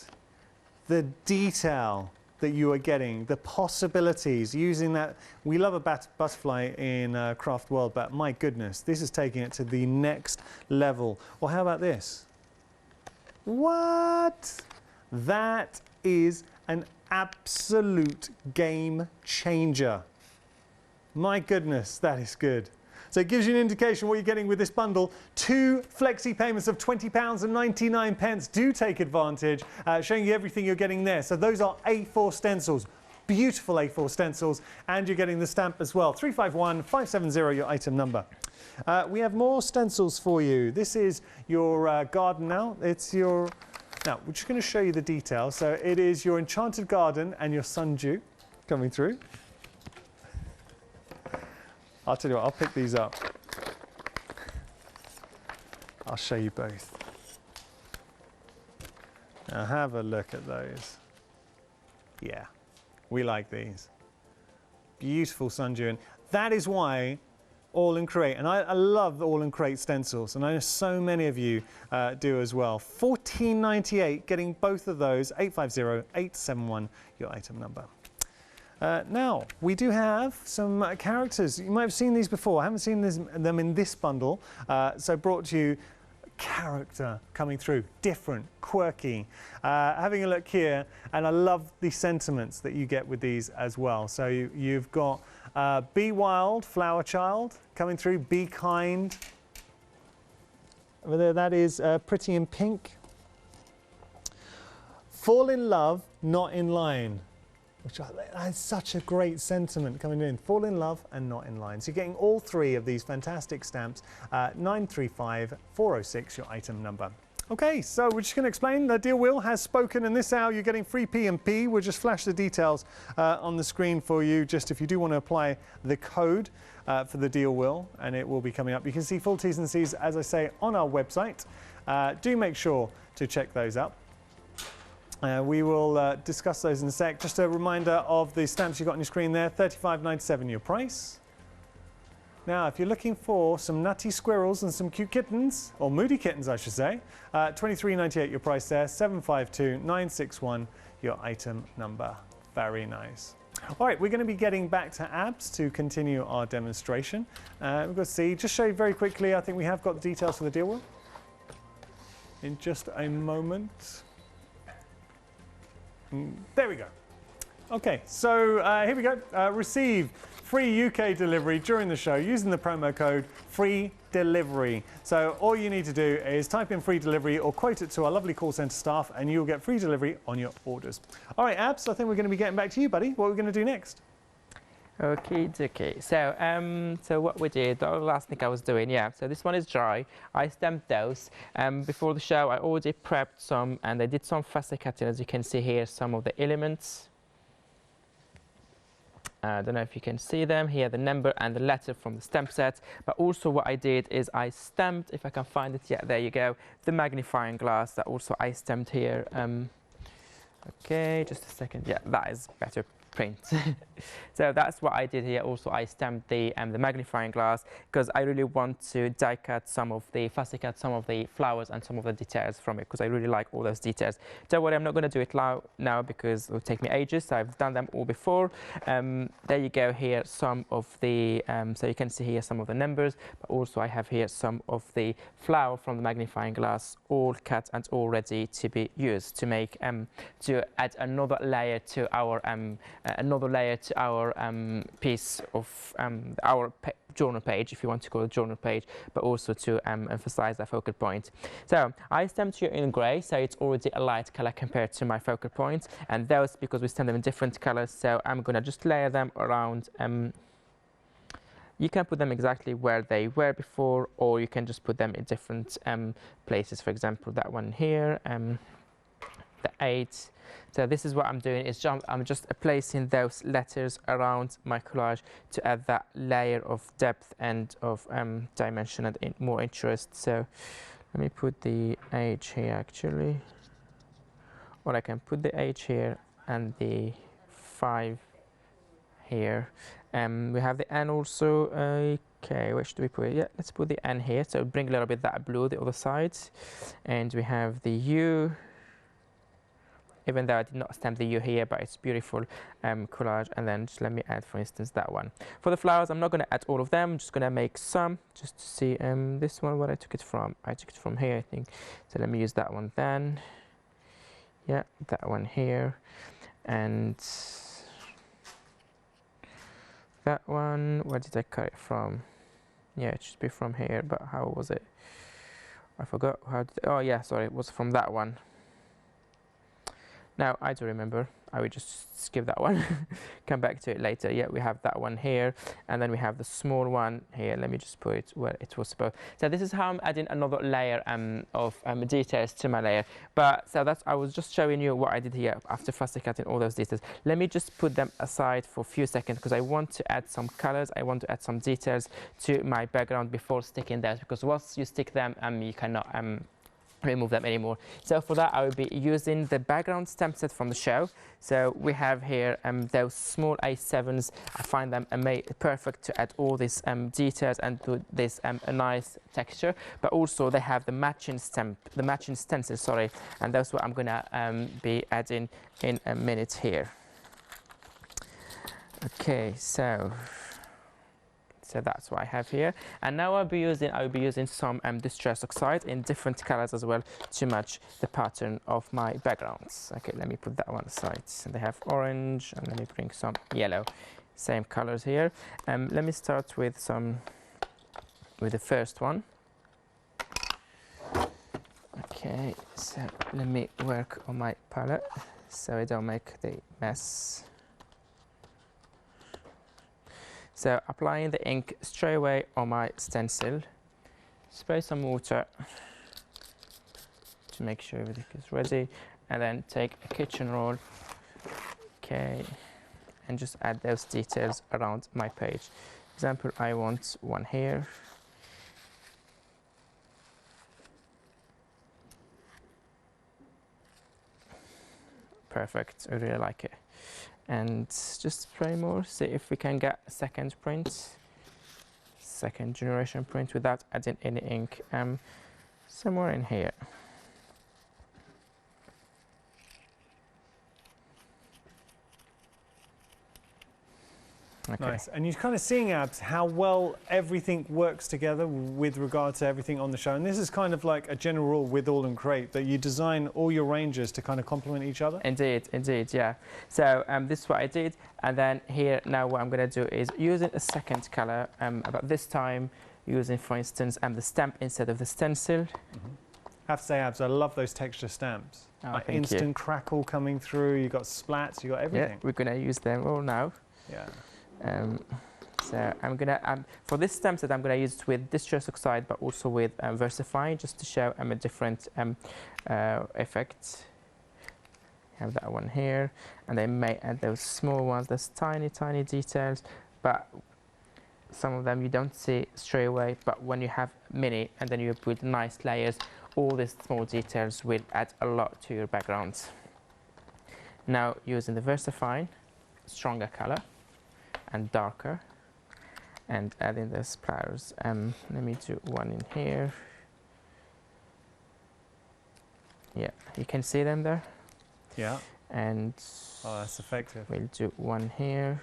The detail that you are getting, the possibilities, using that. We love a butterfly in craft world, but my goodness, this is taking it to the next level. Or how about this? What? That is an absolute game changer. My goodness, that is good. So it gives you an indication what you're getting with this bundle. 2 flexi payments of £20.99. Do take advantage, showing you everything you're getting there. So those are A4 stencils, beautiful A4 stencils, and you're getting the stamp as well. 351570, your item number. We have more stencils for you. This is your garden now. It's your... Now, we're just going to show you the details. So it is your enchanted garden and your sundew coming through. I'll tell you what, I'll pick these up. I'll show you both. Now have a look at those. Yeah, we like these. Beautiful sundew. And that is why All in Create, and I love the All in Create stencils, and I know so many of you do as well. $14.98, getting both of those, 850871, your item number. Now, we do have some characters. You might have seen these before. I haven't seen them in this bundle, so brought to you character coming through, different, quirky. Having a look here, and I love the sentiments that you get with these as well. So you've got Be Wild, Flower Child coming through, Be Kind. Over there, that is Pretty in Pink. Fall in Love, Not in Line. Which that's such a great sentiment coming in. Fall in love and not in line. So you're getting all 3 of these fantastic stamps. 935406, your item number. Okay, so we're just going to explain. The deal wheel has spoken, and this hour you're getting free P&P. We'll just flash the details on the screen for you, just if you do want to apply the code for the deal wheel, and it will be coming up. You can see full T's and C's, as I say, on our website. Do make sure to check those out. We will discuss those in a sec. Just a reminder of the stamps you've got on your screen there, $35.97 your price. Now, if you're looking for some nutty squirrels and some cute kittens, or moody kittens I should say, $23.98 your price there, 752-961 your item number. Very nice. All right, we're going to be getting back to abs to continue our demonstration. We've got to see, just show you very quickly, I think we have got the details for the deal wheel in just a moment. There we go. Okay, so here we go. Receive free UK delivery during the show using the promo code free delivery. So all you need to do is type in free delivery or quote it to our lovely call centre staff, and you'll get free delivery on your orders. All right, Abs, I think we're going to be getting back to you, buddy. What are we going to do next? Okay. So what we did, the last thing I was doing, yeah. So this one is dry. I stamped those. Before the show, I already prepped some, and I did some fussy cutting, as you can see here, some of the elements. I don't know if you can see them here, the number and the letter from the stamp set. But also what I did is I stamped, if I can find it, yeah, there you go, the magnifying glass that also I stamped here. Okay, just a second. Yeah, that is better print. So that's what I did here. Also, I stamped the magnifying glass because I really want to die cut some of the, fussy cut some of the flowers and some of the details from it, because I really like all those details. Don't worry, I'm not going to do it now because it will take me ages. So I've done them all before. There you go here, some of the, so you can see here some of the numbers, but also I have here some of the flower from the magnifying glass, all cut and all ready to be used to make, to add another layer to our piece of our journal page, if you want to call it journal page, but also to emphasize that focal point. So I stamped here in grey, so it's already a light color compared to my focal point, and those because we stamp them in different colors, so I'm gonna just layer them around. You can put them exactly where they were before, or you can just put them in different places. For example, that one here, the 8. So this is what I'm doing, is I'm just placing those letters around my collage to add that layer of depth and of dimension and more interest. So let me put the H here actually, or I can put the H here and the 5 here. We have the N also. Okay, where should we put it? Yeah, let's put the N here. So bring a little bit that blue the other side, and we have the U. Even though I did not stamp the U here, but it's beautiful collage. And then just let me add, for instance, that one. For the flowers, I'm not going to add all of them. I'm just going to make some, just to see this one, where I took it from. I took it from here, I think. So let me use that one then. Yeah, that one here. And that one, where did I cut it from? Yeah, it should be from here, but how was it? I forgot how did, oh yeah, sorry, it was from that one. Now, I do remember, I will just skip that one, come back to it later. Yeah, we have that one here, and then we have the small one here. Let me just put it where it was supposed. So this is how I'm adding another layer of details to my layer. But so that's, I was just showing you what I did here after fussy cutting all those details. Let me just put them aside for a few seconds, because I want to add some colors, I want to add some details to my background before sticking those, because once you stick them, you cannot remove them anymore. So for that, I will be using the background stamp set from the show. So we have here those small A7s. I find them perfect to add all these details and to this a nice texture. But also they have the matching stamp, the matching stencil, sorry, and that's what I'm gonna be adding in a minute here. Okay, so that's what I have here, and now I'll be using some distress oxide in different colors as well to match the pattern of my backgrounds. Okay, let me put that one aside. So they have orange, and let me bring some yellow, same colors here. Let me start with the first one. Okay, so let me work on my palette so I don't make the mess. So applying the ink straight away on my stencil, spray some water to make sure everything is ready, and then take a kitchen roll, okay, and just add those details around my page. For example, I want one here. Perfect, I really like it. And just spray more, see if we can get a second generation print without adding any ink somewhere in here. Okay. Nice. And you're kind of seeing, Abs, how well everything works together with regard to everything on the show. And this is kind of like a general rule with All and Create, that you design all your ranges to kind of complement each other. Indeed, indeed, yeah. So this is what I did. And then here, now what I'm going to do is using a second color, about this time using, for instance, the stamp instead of the stencil. Mm-hmm. I have to say, Abs, I love those texture stamps. Oh, like instant crackle coming through, you got splats, you got everything. Yeah, we're going to use them all now. Yeah. So I'm gonna for this stamp set I'm gonna use it with distress oxide, but also with VersaFine, just to show a different effect. Have that one here, and I may add those small ones, those tiny details, but some of them you don't see straight away. But when you have many, and then you put nice layers, all these small details will add a lot to your backgrounds. Now using the VersaFine, stronger color and darker, and adding the splatters. Let me do one in here. Yeah, you can see them there. Yeah. And oh, that's effective. We'll do one here.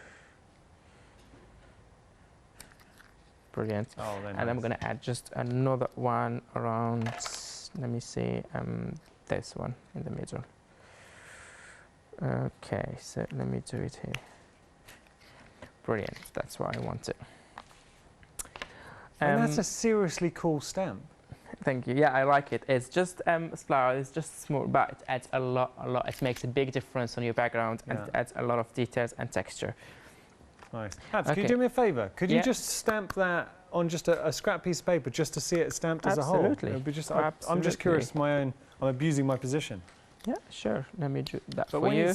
Brilliant. Oh, then and nice. I'm going to add just another one around, let me see, this one in the middle. Okay, so let me do it here. Brilliant, that's what I wanted. And that's a seriously cool stamp. Thank you. Yeah, I like it. It's just flower. It's just small, but it adds a lot. It makes a big difference on your background, and it adds a lot of details and texture. Nice. Abs, can you do me a favour? Could you just stamp that on just a scrap piece of paper, just to see it stamped as a whole? Absolutely. I'm just curious. I'm abusing my position. Yeah, sure. Let me do that But for you.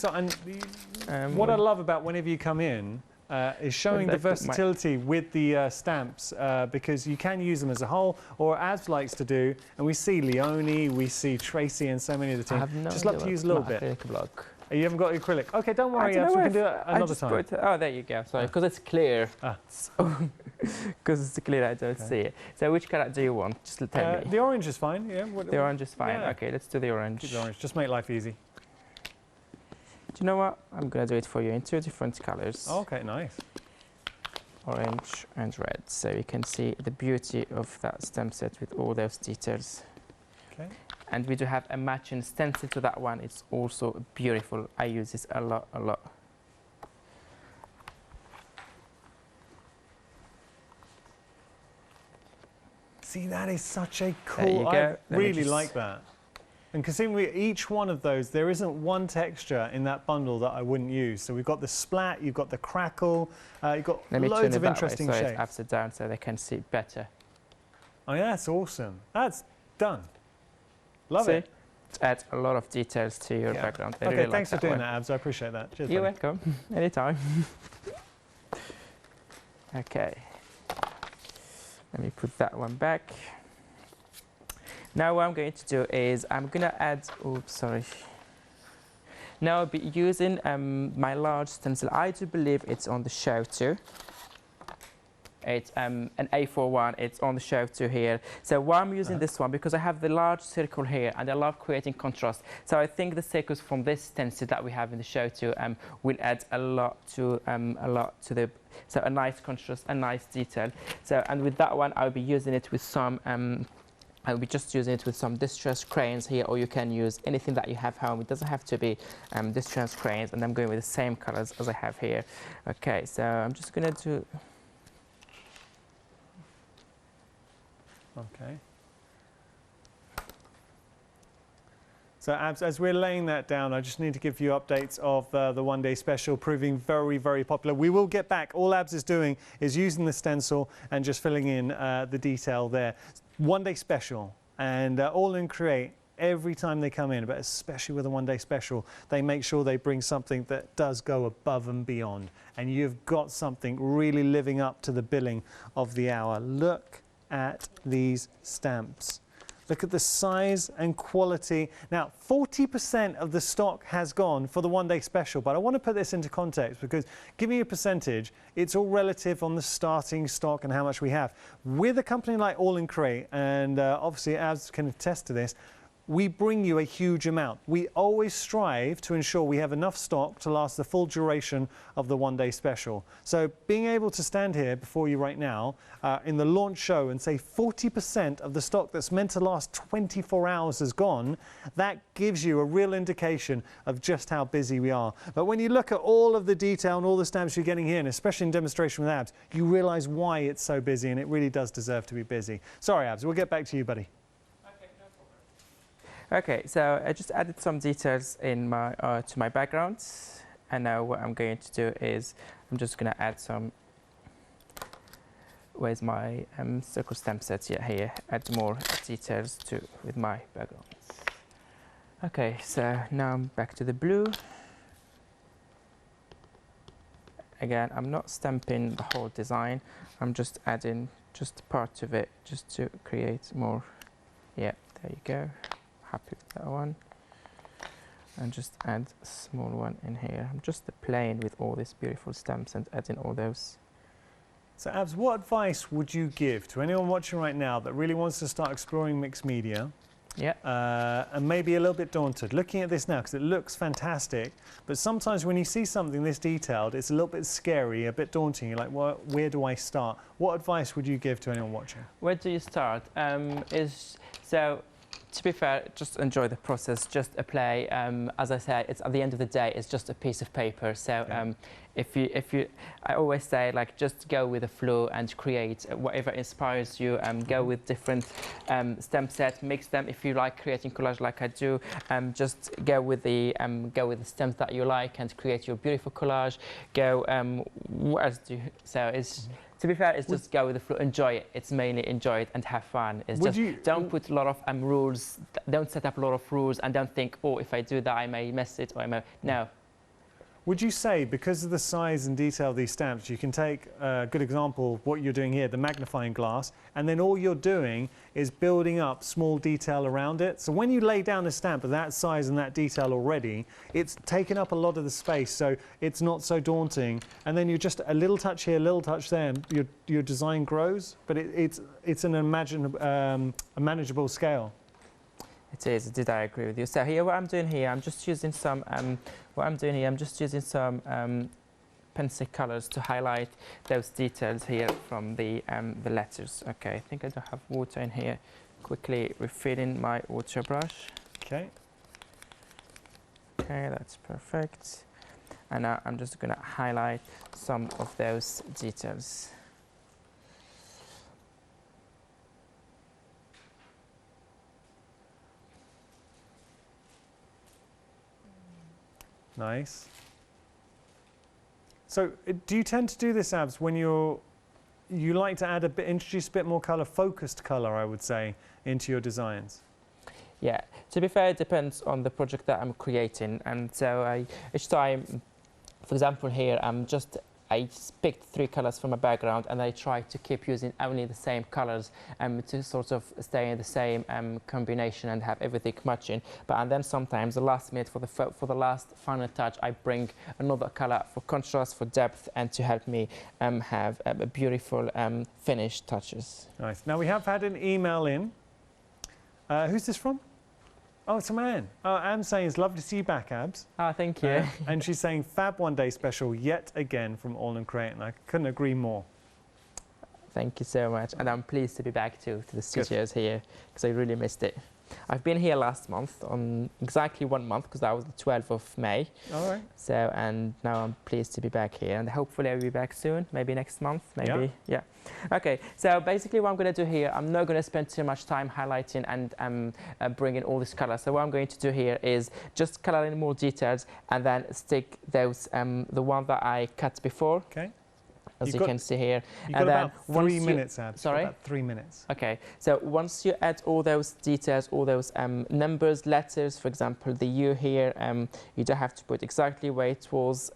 What I love about whenever you come in is showing the versatility with the stamps, because you can use them as a whole, or as likes to do, and we see Leonie, we see Tracy, and so many of the team. Just love to use a little bit. You haven't got acrylic. Okay, don't worry, we can do that another time. Oh, there you go. Sorry, because it's clear. Because it's clear, I don't see it. So which colour do you want? Just tell me. The orange is fine. Yeah. The orange is fine. Yeah. Okay, let's do the orange. Keep the orange. Just make life easy. Do you know what? I'm gonna do it for you in 2 different colours. Okay, nice. Orange and red, so you can see the beauty of that stamp set with all those details. Okay. And we do have a matching stencil to that one. It's also beautiful. I use this a lot. See, that is such a cool. I really like that. And considering each one of those, there isn't one texture in that bundle that I wouldn't use. So we've got the splat, you've got the crackle, you've got loads of interesting shapes. So it's upside down so they can see it better. Oh yeah, that's awesome. That's done. Love it. It adds a lot of details to your background. Okay, really thanks for doing that, Abs. I appreciate that. Cheers, You're welcome. Anytime. Okay. Let me put that one back. Now what I'm going to do is I'm going to add, oops, sorry. Now I'll be using my large stencil. I do believe it's on the show too. It's an A4 one, it's on the shelf too here. So why I'm using this one, because I have the large circle here and I love creating contrast. So I think the circles from this stencil that we have in the show too will add a lot to the, so a nice contrast, a nice detail. So, and with that one, I'll be using it with some, I'll be just using it with some distress crayons here, or you can use anything that you have home. It doesn't have to be distress crayons, and I'm going with the same colors as I have here. Okay, so I'm just gonna do. Okay. So as we're laying that down, I just need to give you updates of the one-day special proving very, very popular. We will get back. All Abs is doing is using the stencil and just filling in the detail there. One-day special, and All in Create, every time they come in, but especially with a one-day special, they make sure they bring something that does go above and beyond. And you've got something really living up to the billing of the hour. Look at these stamps. Look at the size and quality. Now, 40% of the stock has gone for the one-day special, but I want to put this into context because give me a percentage, it's all relative on the starting stock and how much we have. With a company like All in Create, and obviously Abs can attest to this, we bring you a huge amount. We always strive to ensure we have enough stock to last the full duration of the one-day special. So being able to stand here before you right now in the launch show and say 40% of the stock that's meant to last 24 hours is gone, that gives you a real indication of just how busy we are. But when you look at all of the detail and all the stamps you're getting here, and especially in demonstration with Abs, you realize why it's so busy, and it really does deserve to be busy. Sorry, Abs, we'll get back to you, buddy. Okay, so I just added some details in my to my background, and now what I'm going to do is I'm just going to add some. Where's my circle stamp set? Yeah, here. Add more details to with my background. Okay, so now I'm back to the blue. Again, I'm not stamping the whole design. I'm just adding just part of it, just to create more. Yeah, there you go. Happy with that one, and just add a small one in here. I'm just playing with all these beautiful stamps and adding all those. So Abs, what advice would you give to anyone watching right now that really wants to start exploring mixed media? Yeah. And maybe a little bit daunted looking at this now because it looks fantastic, but sometimes when you see something this detailed, it's a little bit scary, a bit daunting. You're like, well, where do I start? What advice would you give to anyone watching? Where do you start? To be fair, just enjoy the process, just apply. As I said, it's at the end of the day, it's just a piece of paper. So I always say, like, just go with the flow and create whatever inspires you. Go with different stem sets, mix them. If you like creating collage like I do, just go with the stems that you like and create your beautiful collage. What else do you, so it's. To be fair, it's just go with the flow, enjoy it. It's mainly enjoy it and have fun. It's just don't put a lot of rules, don't set up a lot of rules, and don't think, oh, if I do that, I may mess it, or I may, no. Would you say, because of the size and detail of these stamps, you can take a good example of what you're doing here, the magnifying glass, and then all you're doing is building up small detail around it. So when you lay down a stamp of that size and that detail already, it's taken up a lot of the space, so it's not so daunting. And then you just a little touch here, a little touch there, and your design grows, but it's a manageable scale. It is. Did I agree with you? So here, what I'm doing here, I'm just using some. Pencil colors to highlight those details here from the letters. Okay, I think I don't have water in here. Quickly refilling my water brush. Okay. Okay, that's perfect. And now I'm just going to highlight some of those details. Nice. So do you tend to do this, Abs, when you like to add introduce a bit more colour, focused colour, I would say, into your designs? Yeah, to be fair, it depends on the project that I'm creating. And so each time, for example, here, I picked 3 colors from a background, and I try to keep using only the same colors to sort of stay in the same combination and have everything matching. And then sometimes, the last minute, for the last final touch, I bring another color for contrast, for depth, and to help me have a beautiful finished touches. Nice. Now we have had an email in. Who's this from? Oh, it's a man. Anne's saying it's lovely to see you back, Abs. Oh, thank you. And she's saying Fab One Day special yet again from All and Create, and I couldn't agree more. Thank you so much, and I'm pleased to be back to the studios here, because I really missed it. I've been here last month on exactly 1 month, because that was the 12th of May. All right. So, and now I'm pleased to be back here, and hopefully I'll be back soon, maybe next month, maybe. Yeah. Okay, so basically what I'm going to do here, I'm not going to spend too much time highlighting and bringing all this color. So what I'm going to do here is just color in more details, and then stick those, the one that I cut before. Okay. As you can see here. You've got about 3 minutes, Abs. Sorry? About 3 minutes. Okay, so once you add all those details, all those numbers, letters, for example, the U here, you don't have to put exactly where it was.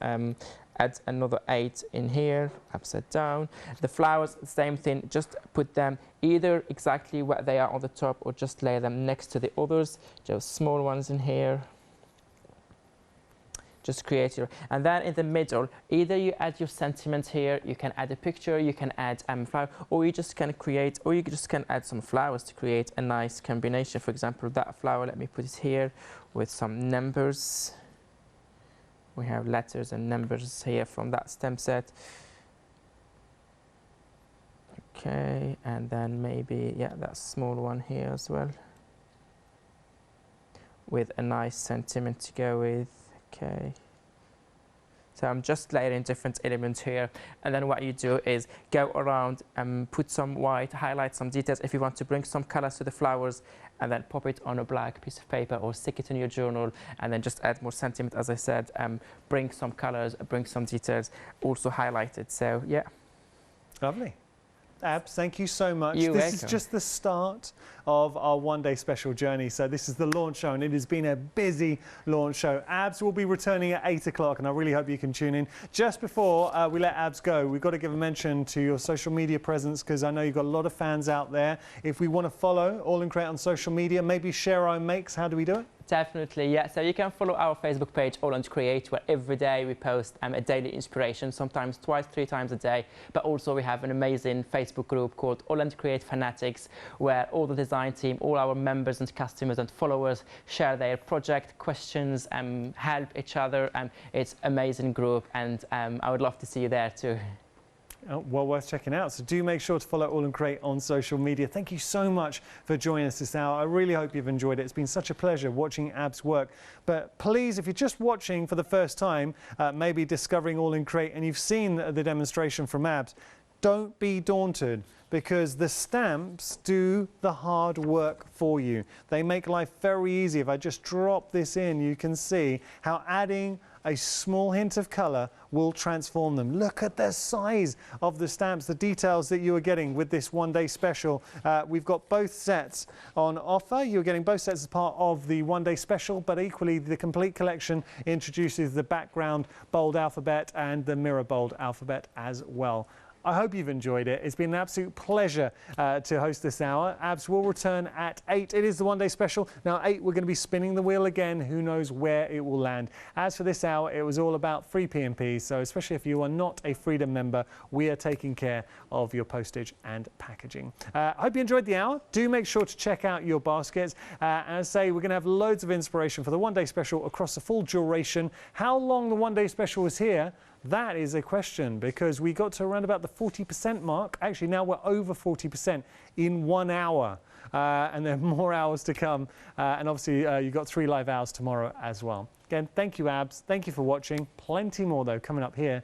Add another 8 in here, upside down. The flowers, same thing, just put them either exactly where they are on the top, or just lay them next to the others, those small ones in here. Just create your, and then in the middle, either you add your sentiment here, you can add a picture, you can add flower, or you just can create, or you just can add some flowers to create a nice combination. For example, that flower, let me put it here with some numbers. We have letters and numbers here from that stem set. Okay, and then maybe, yeah, that small one here as well, with a nice sentiment to go with. Okay, so I'm just layering different elements here, and then what you do is go around and put some white, highlight some details if you want to bring some colors to the flowers, and then pop it on a black piece of paper or stick it in your journal, and then just add more sentiment, as I said, bring some colors, bring some details, also highlight it. So yeah. Lovely. Abs, thank you so much. You're welcome. This is just the start of our one-day special journey. So this is the launch show, and it has been a busy launch show. Abs will be returning at 8 o'clock, and I really hope you can tune in. Just before we let Abs go, we've got to give a mention to your social media presence, because I know you've got a lot of fans out there. If we want to follow All and Create on social media, maybe share our own makes, how do we do it? Definitely, yeah. So you can follow our Facebook page, All and Create, where every day we post a daily inspiration, sometimes twice, 3 times a day. But also we have an amazing Facebook group called All and Create Fanatics, where all the design team, all our members and customers and followers share their project questions, help each other. It's an amazing group, and I would love to see you there too. well worth checking out. So do make sure to follow All and Create on social media. Thank you so much for joining us this hour. I really hope you've enjoyed it. It's been such a pleasure watching Ab's work. But please, if you're just watching for the first time, maybe discovering All and Create, and you've seen the demonstration from Ab's, don't be daunted, because the stamps do the hard work for you. They make life very easy. If I just drop this in, you can see how adding a small hint of colour will transform them. Look at the size of the stamps, the details that you are getting with this one-day special. We've got both sets on offer. You're getting both sets as part of the one-day special, but equally the complete collection introduces the background bold alphabet and the mirror bold alphabet as well. I hope you've enjoyed it. It's been an absolute pleasure to host this hour. Abs will return at 8. It is the one-day special. Now, 8, we're going to be spinning the wheel again. Who knows where it will land. As for this hour, it was all about free P&P. So especially if you are not a Freedom member, we are taking care of your postage and packaging. I hope you enjoyed the hour. Do make sure to check out your baskets. As I say, we're going to have loads of inspiration for the one-day special across the full duration. How long the one-day special was here? That is a question, because we got to around about the 40% mark. Actually, now we're over 40% in 1 hour. And there are more hours to come. And obviously, you've got 3 live hours tomorrow as well. Again, thank you, Abs. Thank you for watching. Plenty more, though, coming up here at